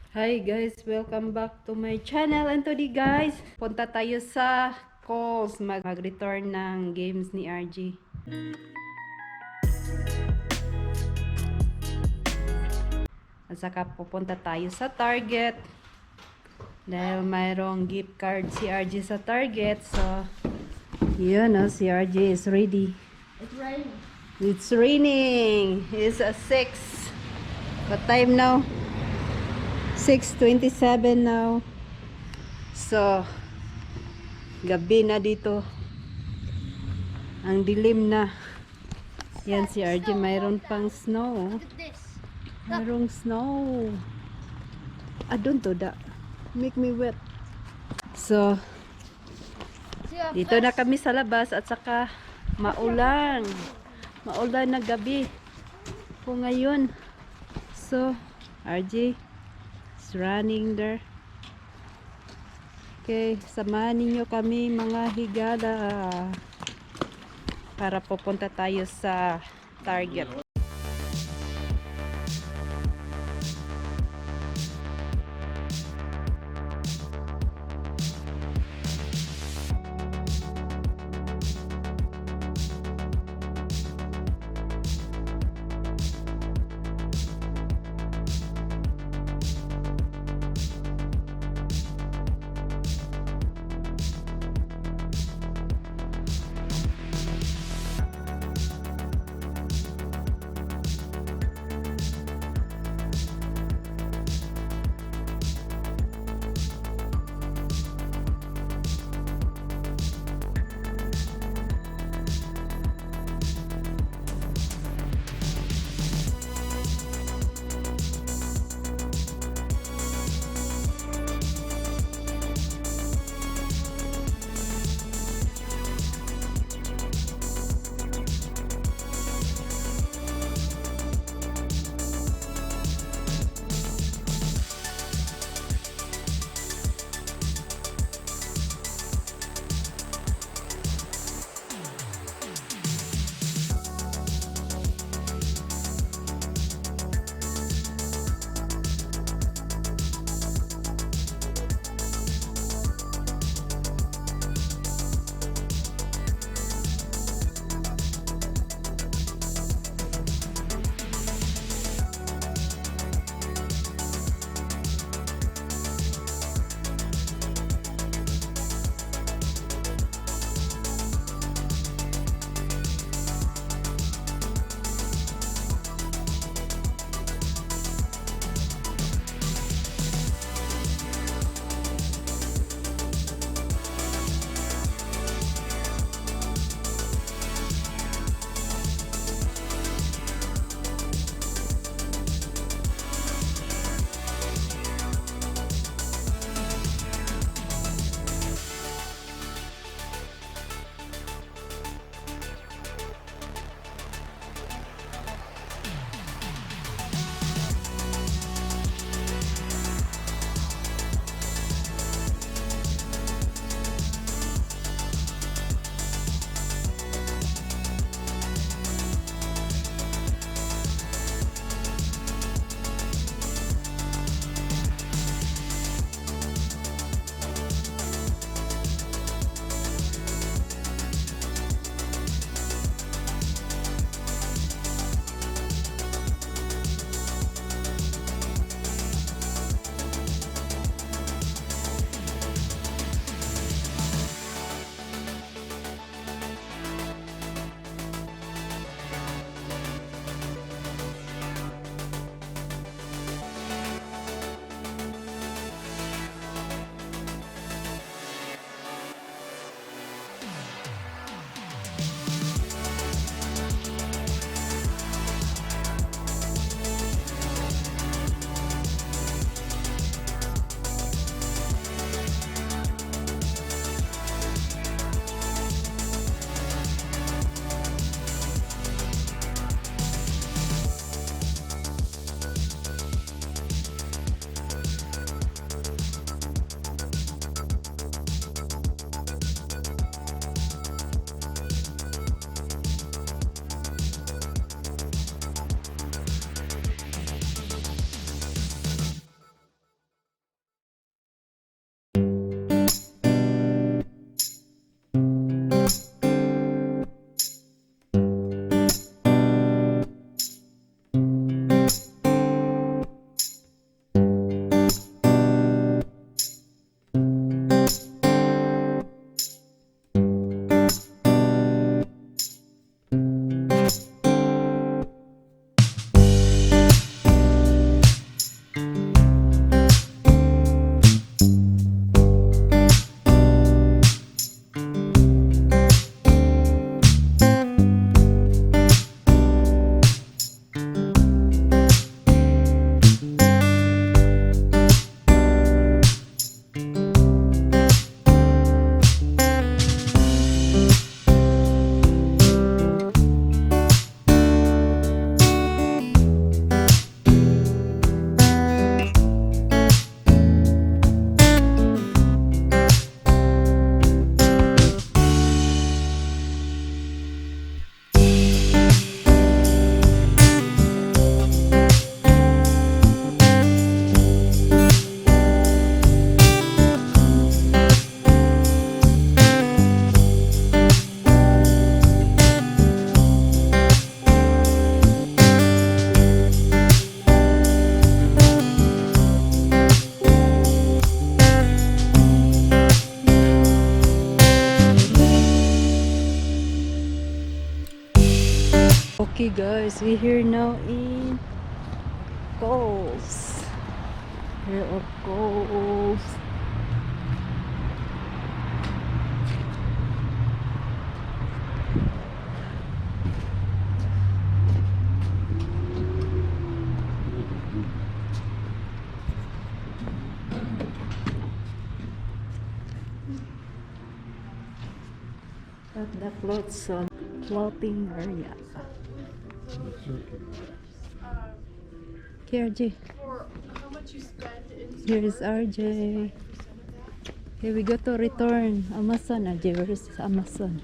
Hi guys, welcome back to my channel. And today guys, punta tayo sa Kohl's mag-return ng games ni RG. At saka pupunta tayo sa Target dahil mayroong gift card si RG sa Target. So, yun o, si RG is ready. It's raining. It's raining. It's a 6. What time now? 6:27 now. So, gabi na dito. Ang dilim na. Yan si RJ, mayroon pang snow. Look at this. Mayroong snow. Don't do that. Make me wet. So, See our dito na kami sa labas at saka maulan. Maulan na gabi po ngayon. So, RJ is running there. Okay, samahan ninyo kami mga higala para pupunta tayo sa Target. guys, we here now in Kohl's. Here are Kohl's. At the clothes on clothing area. Okay, RJ. For how much you spend in Here is RJ. Okay, we go to return Amazon. RJ, where is Amazon?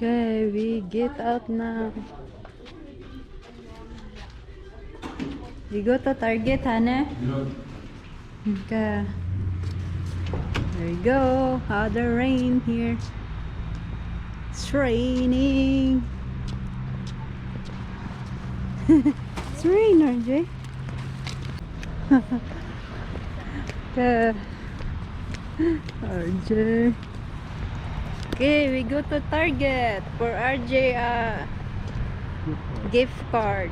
Okay, we get out now. We go to Target, Hannah. Okay. There you go. How the rain here. It's raining. It's rain, RJ. Okay. RJ. Okay, we go to Target for RJ gift card.